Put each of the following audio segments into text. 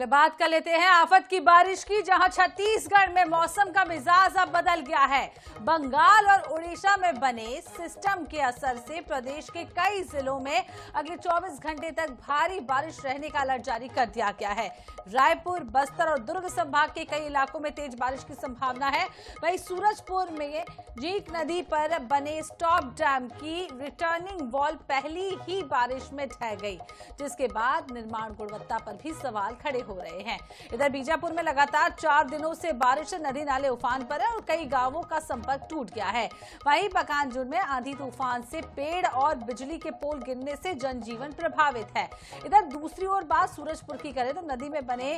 चलिए बात कर लेते हैं आफत की बारिश की, जहां छत्तीसगढ़ में मौसम का मिजाज अब बदल गया है। बंगाल और उड़ीसा में बने सिस्टम के असर से प्रदेश के कई जिलों में अगले 24 घंटे तक भारी बारिश रहने का अलर्ट जारी कर दिया गया है। रायपुर, बस्तर और दुर्ग संभाग के कई इलाकों में तेज बारिश की संभावना है। वहीं सूरजपुर में जीक नदी पर बने स्टॉप डैम की रिटर्निंग वॉल पहली ही बारिश में ढह गई, जिसके बाद निर्माण गुणवत्ता पर भी सवाल खड़े हो रहे हैं। इधर बीजापुर में लगातार 4 दिनों से बारिश से नदी नाले उफान पर है और कई गांवों का संपर्क टूट गया है। वहीं पखांजूर में आंधी तूफान से पेड़ और बिजली के पोल गिरने से जनजीवन प्रभावित है। इधर दूसरी ओर बात सूरजपुर की करें तो नदी में बने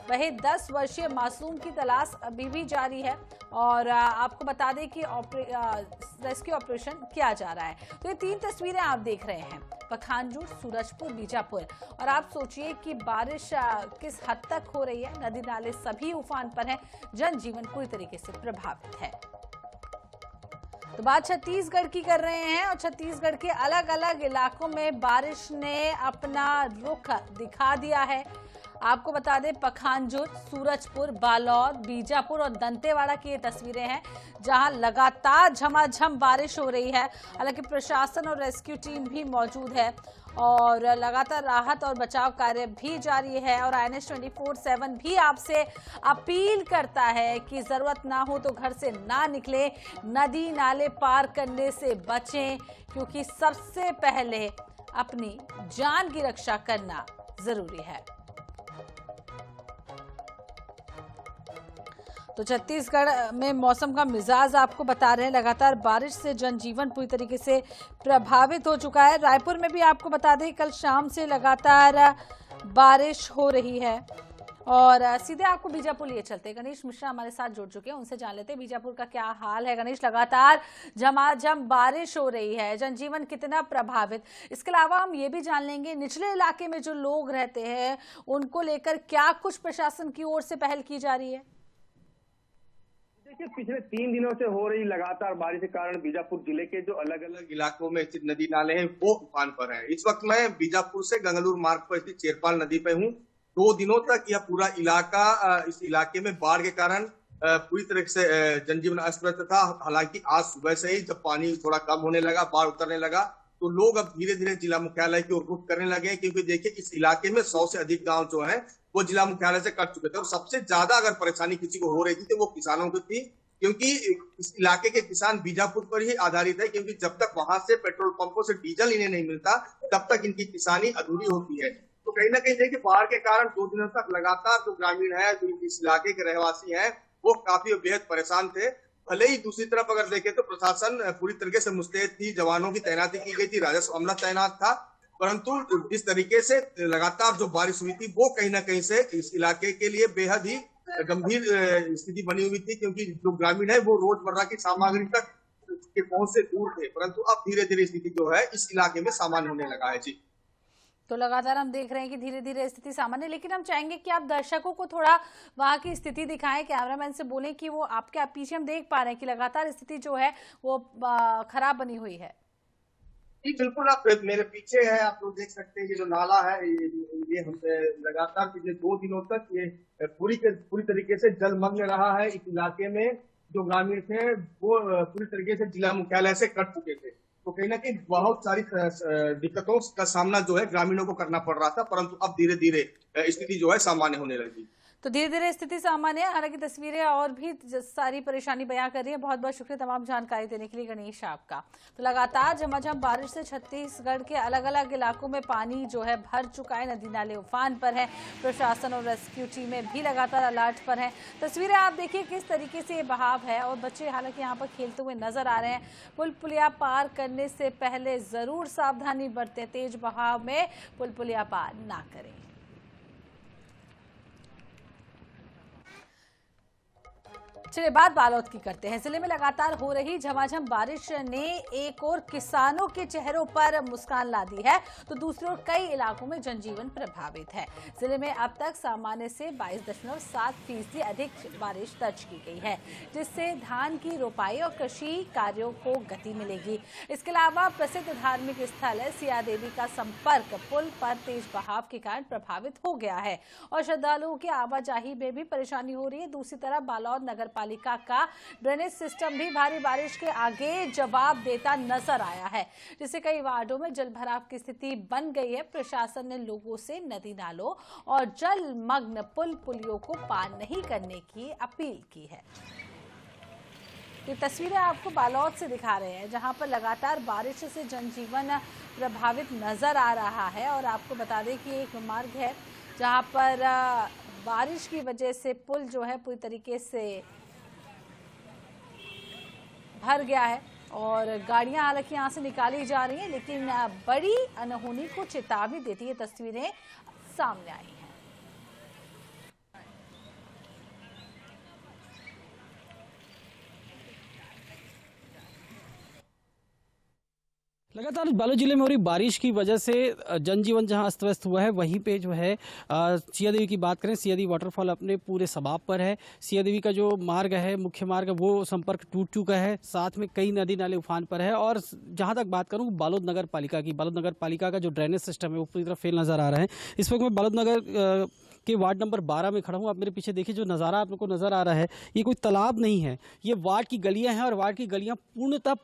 वही 10 वर्षीय मासूम की तलाश अभी भी जारी है और आपको बता दें कि रेस्क्यू ऑपरेशन किया जा रहा है। तो ये 3 तस्वीरें आप देख रहे हैं, पखांजूर, सूरजपुर, बीजापुर, और आप सोचिए कि बारिश किस हद तक हो रही है। नदी नाले सभी उफान पर हैं, जनजीवन पूरी तरीके से प्रभावित है। तो बात छत्तीसगढ़ की कर रहे हैं और छत्तीसगढ़ के अलग अलग इलाकों में बारिश ने अपना रुख दिखा दिया है। आपको बता दें पखांजूर, सूरजपुर, बालोद, बीजापुर और दंतेवाड़ा की ये तस्वीरें हैं, जहां लगातार झमाझम बारिश हो रही है। हालांकि प्रशासन और रेस्क्यू टीम भी मौजूद है और लगातार राहत और बचाव कार्य भी जारी है। और INS 24/7 भी आपसे अपील करता है कि जरूरत ना हो तो घर से ना निकले, नदी नाले पार करने से बचें, क्योंकि सबसे पहले अपनी जान की रक्षा करना जरूरी है। तो छत्तीसगढ़ में मौसम का मिजाज आपको बता रहे हैं, लगातार बारिश से जनजीवन पूरी तरीके से प्रभावित हो चुका है। रायपुर में भी आपको बता दें कल शाम से लगातार बारिश हो रही है। और सीधे आपको बीजापुर लिए चलते हैं, गणेश मिश्रा हमारे साथ जुड़ चुके हैं, उनसे जान लेते हैं बीजापुर का क्या हाल है। गणेश, लगातार झमाझम बारिश हो रही है, जनजीवन कितना प्रभावित, इसके अलावा हम ये भी जान लेंगे निचले इलाके में जो लोग रहते हैं उनको लेकर क्या कुछ प्रशासन की ओर से पहल की जा रही है। देखिए, पिछले 3 दिनों से हो रही लगातार बारिश के कारण बीजापुर जिले के जो अलग अलग इलाकों में स्थित नदी नाले हैं वो उफान पर हैं। इस वक्त मैं बीजापुर से गंगलूर मार्ग पर स्थित चेरपाल नदी पे हूँ। 2 दिनों तक यह पूरा इलाका इस इलाके में बाढ़ के कारण पूरी तरह से जनजीवन अस्त व्यस्त था। हालांकि आज सुबह से ही जब पानी थोड़ा कम होने लगा, बाढ़ उतरने लगा, तो लोग अब धीरे धीरे जिला मुख्यालय की ओर रुख करने लगे, क्योंकि देखिए इस इलाके में 100 से अधिक गांव जो हैं वो जिला मुख्यालय से कट चुके थे। और सबसे ज्यादा अगर परेशानी किसी को हो रही थी तो वो किसानों की थी, क्योंकि इस इलाके के किसान बीजापुर पर ही आधारित है, क्योंकि जब तक वहां से पेट्रोल पंपों से डीजल इन्हें नहीं मिलता तब तक इनकी किसानी अधूरी होती है। तो कहीं ना कहीं देखिए बाढ़ के कारण 2 दिनों तक लगातार जो ग्रामीण है, जो इस इलाके के रहवासी हैं, वो काफी बेहद परेशान थे। भले ही दूसरी तरफ अगर देखें तो प्रशासन पूरी तरीके से मुस्तैद थी, जवानों की तैनाती की गई थी, राजस्व अमला तैनात था, परंतु जिस तरीके से लगातार जो बारिश हुई थी वो कहीं ना कहीं से इस इलाके के लिए बेहद ही गंभीर स्थिति बनी हुई थी, क्योंकि जो ग्रामीण है वो रोजमर्रा की सामग्री तक के पहुंच से दूर थे। परंतु अब धीरे धीरे स्थिति जो है इस इलाके में सामान्य होने लगा है। जी, तो लगातार हम देख रहे हैं कि धीरे धीरे स्थिति सामान्य, लेकिन हम चाहेंगे कि आप दर्शकों को थोड़ा वहां की स्थिति दिखाएं, कैमरामैन से बोलें कि वो आपके पीछे हम देख पा रहे हैं कि लगातार स्थिति जो है वो खराब बनी हुई है। जी बिल्कुल, आप मेरे पीछे है, आप लोग देख सकते हैं कि जो नाला है ये हम लगातार पिछले 2 दिनों तक ये पूरी तरीके से जलमग्न रहा है। इस इलाके में जो ग्रामीण थे वो पूरी तरीके से जिला मुख्यालय से कट चुके थे, तो कहीं ना कहीं बहुत सारी दिक्कतों का सामना जो है ग्रामीणों को करना पड़ रहा था, परंतु अब धीरे धीरे स्थिति जो है सामान्य होने लगी। तो धीरे धीरे स्थिति सामान्य है, हालांकि तस्वीरें और भी सारी परेशानी बयां कर रही है। बहुत बहुत शुक्रिया तमाम जानकारी देने के लिए गणेश आपका। तो लगातार झमाझम बारिश से छत्तीसगढ़ के अलग अलग इलाकों में पानी जो है भर चुका है, नदी नाले उफान पर है, प्रशासन और रेस्क्यू टीमें भी लगातार अलर्ट पर हैं। तस्वीरें आप देखिए किस तरीके से ये बहाव है और बच्चे हालांकि यहाँ पर खेलते हुए नजर आ रहे हैं। पुल पुलिया पार करने से पहले जरूर सावधानी बरतें, तेज बहाव में पुल पुलिया पार ना करें। चलिए बात बालोद की करते हैं। जिले में लगातार हो रही झमाझम बारिश ने एक और किसानों के चेहरों पर मुस्कान ला दी है, तो दूसरी ओर कई इलाकों में जनजीवन प्रभावित है। जिले में अब तक सामान्य से 22.7% अधिक बारिश दर्ज की गई है, जिससे धान की रोपाई और कृषि कार्यों को गति मिलेगी। इसके अलावा प्रसिद्ध धार्मिक स्थल सिया देवी का संपर्क पुल पर तेज बहाव के कारण प्रभावित हो गया है और श्रद्धालुओं की आवाजाही में भी परेशानी हो रही है। दूसरी तरफ बालोद नगर पालिका का ड्रेनेज सिस्टम भी भारी बारिश के आगे जवाब देता नजर आया है, जिससे कई वार्डों में जलभराव की स्थिति बन गई है। प्रशासन ने लोगों से नदी नालों और जलमग्न पुल पुलियों को पार नहीं करने की अपील की है। ये तस्वीरें आपको बालोद से दिखा रहे हैं, जहां पर लगातार बारिश से जनजीवन प्रभावित नजर आ रहा है। और आपको बता दें कि एक मार्ग है जहां पर बारिश की वजह से पुल जो है पूरी तरीके से भर गया है और गाड़ियां हालांकि यहां से निकाली जा रही हैं, लेकिन बड़ी अनहोनी को चेतावनी देती है तस्वीरें सामने आई हैं। लगातार बालोद जिले में हो रही बारिश की वजह से जनजीवन जहां अस्त व्यस्त हुआ है, वहीं पे जो है सिया देवी की बात करें, सिया देवी वाटरफॉल अपने पूरे सबाब पर है। सिया देवी का जो मार्ग है, मुख्य मार्ग, वो संपर्क टूट चुका है। साथ में कई नदी नाले उफान पर है। और जहां तक बात करूं बालोद नगर पालिका का जो ड्रेनेज सिस्टम है वो पूरी तरह फेल नजर आ रहा है। इस वक्त मैं बालोद नगर के वार्ड नंबर 12 में खड़ा हूँ। आप मेरे पीछे देखिए, जो नज़ारा आप लोग को नज़र आ रहा है, ये कोई तालाब नहीं है, ये वार्ड की गलियां हैं और वार्ड की गलियां पूर्णतः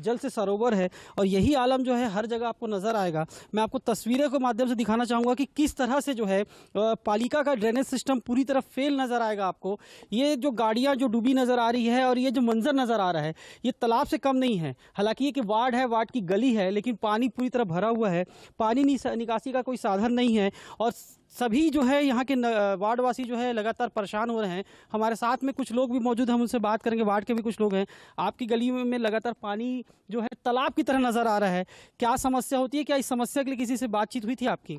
जल से सरोवर है। और यही आलम जो है हर जगह आपको नज़र आएगा। मैं आपको तस्वीरों के माध्यम से दिखाना चाहूँगा कि किस तरह से जो है पालिका का ड्रेनेज सिस्टम पूरी तरह फेल नज़र आएगा आपको। ये जो गाड़ियाँ जो डूबी नज़र आ रही है और ये जो मंजर नज़र आ रहा है, ये तालाब से कम नहीं है। हालांकि ये कि वार्ड है, वार्ड की गली है, लेकिन पानी पूरी तरह भरा हुआ है। पानी निकासी का कोई साधन नहीं है और सभी जो है यहाँ के वार्डवासी जो है लगातार परेशान हो रहे हैं। हमारे साथ में कुछ लोग भी मौजूद हैं, हम उनसे बात करेंगे। वार्ड के भी कुछ लोग हैं। आपकी गली में लगातार पानी जो है तालाब की तरह नज़र आ रहा है। क्या समस्या होती है? क्या इस समस्या के लिए किसी से बातचीत हुई थी आपकी?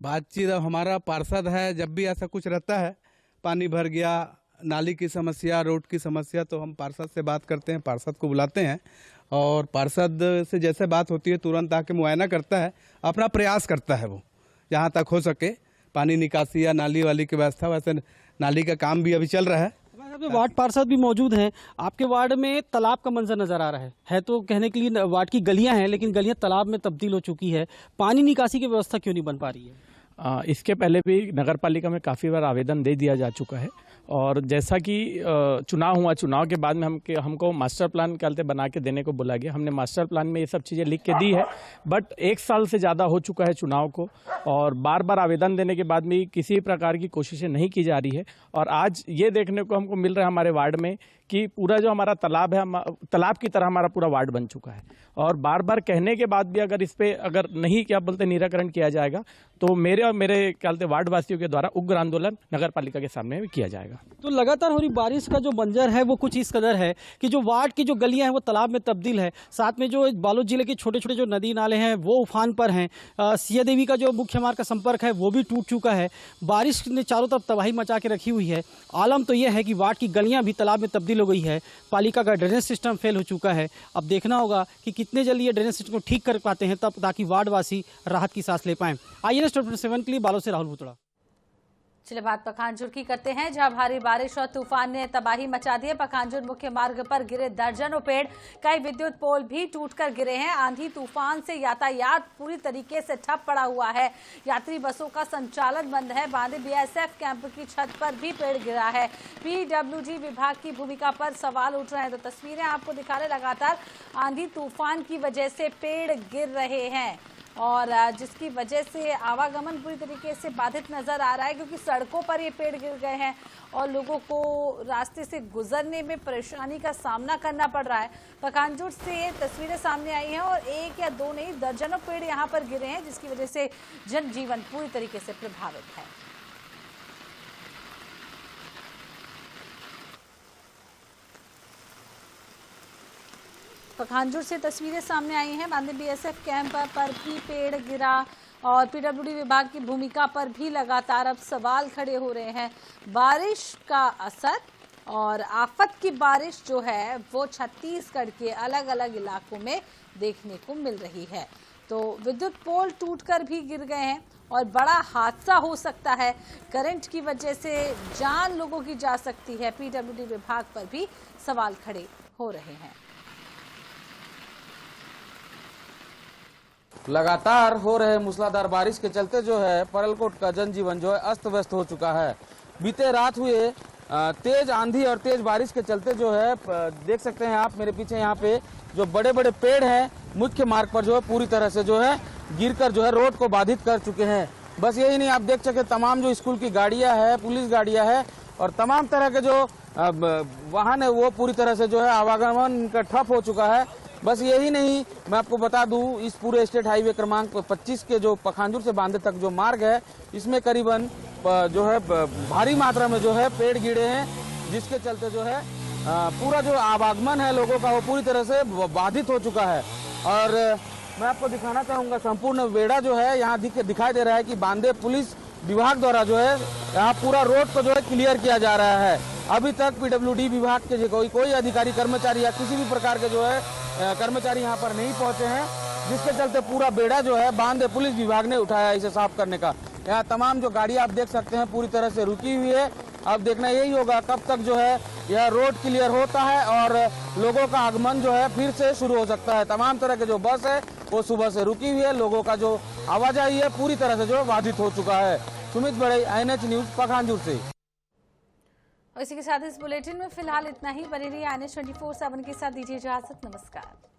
बातचीत हमारा पार्षद है, जब भी ऐसा कुछ रहता है, पानी भर गया, नाली की समस्या, रोड की समस्या, तो हम पार्षद से बात करते हैं, पार्षद को बुलाते हैं और पार्षद से जैसे बात होती है तुरंत आके मुआयना करता है, अपना प्रयास करता है वो जहाँ तक हो सके पानी निकासी या नाली वाली की व्यवस्था। वैसे नाली का काम भी अभी चल रहा है। वार्ड पार्षद भी मौजूद हैं। आपके वार्ड में तालाब का मंजर नजर आ रहा है तो कहने के लिए वार्ड की गलियां हैं, लेकिन गलियां तालाब में तब्दील हो चुकी है। पानी निकासी की व्यवस्था क्यों नहीं बन पा रही है? इसके पहले भी नगर पालिका में काफ़ी बार आवेदन दे दिया जा चुका है और जैसा कि चुनाव हुआ, चुनाव के बाद में हमको मास्टर प्लान कहते बना के देने को बोला गया। हमने मास्टर प्लान में ये सब चीज़ें लिख के दी है, बट 1 साल से ज़्यादा हो चुका है चुनाव को और बार बार आवेदन देने के बाद भी किसी प्रकार की कोशिशें नहीं की जा रही है। और आज ये देखने को हमको मिल रहा है हमारे वार्ड में कि पूरा जो हमारा तालाब है, तालाब की तरह हमारा पूरा वार्ड बन चुका है। और बार बार कहने के बाद भी अगर इस पे अगर नहीं क्या बोलते निराकरण किया जाएगा तो मेरे और मेरे क्या बोलते वार्ड वासियों के द्वारा उग्र आंदोलन नगर पालिका के सामने भी किया जाएगा। तो लगातार हो रही बारिश का जो मंजर है वो कुछ इस कदर है कि जो वार्ड की जो गलियां हैं वो तालाब में तब्दील है। साथ में जो बालोद जिले के छोटे छोटे जो नदी नाले हैं वो उफान पर हैं। सिया देवी का जो मुख्य मार्ग का संपर्क है वो भी टूट चुका है। बारिश ने चारों तरफ तबाही मचा के रखी हुई है। आलम तो यह है कि वार्ड की गलियां भी तालाब में तब्दील हो गई है। पालिका का ड्रेनेज सिस्टम फेल हो चुका है। अब देखना होगा कि कितने जल्दी ये ड्रेनेज सिस्टम को ठीक कर पाते हैं, तब ताकि वार्डवासी राहत की सांस ले पाएं। INS 7 के लिए बालोद से राहुल भूतड़ा। चलिए बात पखानजोर की करते हैं, जहां भारी बारिश और तूफान ने तबाही मचा दी है। पखानजोर मुख्य मार्ग पर गिरे दर्जनों पेड़, कई विद्युत पोल भी टूटकर गिरे हैं। आंधी तूफान से यातायात पूरी तरीके से ठप पड़ा हुआ है। यात्री बसों का संचालन बंद है। बांदे BSF कैंप की छत पर भी पेड़ गिरा है। PWD विभाग की भूमिका पर सवाल उठ रहे हैं। तो तस्वीरें आपको दिखा रहे, लगातार आंधी तूफान की वजह से पेड़ गिर रहे हैं और जिसकी वजह से आवागमन पूरी तरीके से बाधित नजर आ रहा है, क्योंकि सड़कों पर ये पेड़ गिर गए हैं और लोगों को रास्ते से गुजरने में परेशानी का सामना करना पड़ रहा है। पखानजोर से तस्वीरें सामने आई हैं और 1 या 2 नहीं, दर्जनों पेड़ यहाँ पर गिरे हैं, जिसकी वजह से जनजीवन पूरी तरीके से प्रभावित है। पखानजोर से तस्वीरें सामने आई हैं। बांदे BSF कैंप पर भी पेड़ गिरा और PWD विभाग की भूमिका पर भी लगातार अब सवाल खड़े हो रहे हैं। बारिश का असर और आफत की बारिश जो है वो छत्तीसगढ़ के अलग अलग इलाकों में देखने को मिल रही है। तो विद्युत पोल टूटकर भी गिर गए हैं और बड़ा हादसा हो सकता है। करंट की वजह से जान लोगों की जा सकती है। पीडब्ल्यूडी विभाग पर भी सवाल खड़े हो रहे हैं। लगातार हो रहे मूसलाधार बारिश के चलते जो है परलकोट का जनजीवन जो है अस्त व्यस्त हो चुका है। बीते रात हुए तेज आंधी और तेज बारिश के चलते जो है देख सकते हैं आप मेरे पीछे यहाँ पे जो बड़े बड़े पेड़ हैं मुख्य मार्ग पर जो है पूरी तरह से जो है गिरकर जो है रोड को बाधित कर चुके हैं। बस यही नहीं, आप देख सके तमाम जो स्कूल की गाड़ियां है, पुलिस गाड़ियां है और तमाम तरह के जो वाहन है वो पूरी तरह से जो है आवागमन का ठप हो चुका है। बस यही नहीं, मैं आपको बता दूं इस पूरे स्टेट हाईवे क्रमांक 25 के जो पखांजूर से बांदे तक जो मार्ग है इसमें करीबन जो है भारी मात्रा में जो है पेड़ गिरे हैं, जिसके चलते जो है पूरा जो आवागमन है लोगों का वो पूरी तरह से बाधित हो चुका है। और मैं आपको दिखाना चाहूंगा संपूर्ण बेड़ा जो है यहाँ दिखाई दे रहा है कि बांदे पुलिस विभाग द्वारा जो है यहाँ पूरा रोड को जो है क्लियर किया जा रहा है। अभी तक पीडब्ल्यूडी विभाग के कोई अधिकारी कर्मचारी या किसी भी प्रकार के जो है कर्मचारी यहाँ पर नहीं पहुंचे हैं, जिसके चलते पूरा बेड़ा जो है बांदे पुलिस विभाग ने उठाया इसे साफ करने का। यहाँ तमाम जो गाड़ियां आप देख सकते हैं पूरी तरह से रुकी हुई है। अब देखना यही होगा कब तक जो है यह रोड क्लियर होता है और लोगों का आगमन जो है फिर से शुरू हो सकता है। तमाम तरह के जो बस है वो सुबह से रुकी हुई है, लोगों का जो आवाजाही है पूरी तरह से जो बाधित हो चुका है। सुमित बड़े, INH न्यूज पखांजूर से। और इसी के साथ इस बुलेटिन में फिलहाल इतना ही। बने रहिए INH 24/7 के साथ। दीजिए इजाजत। नमस्कार।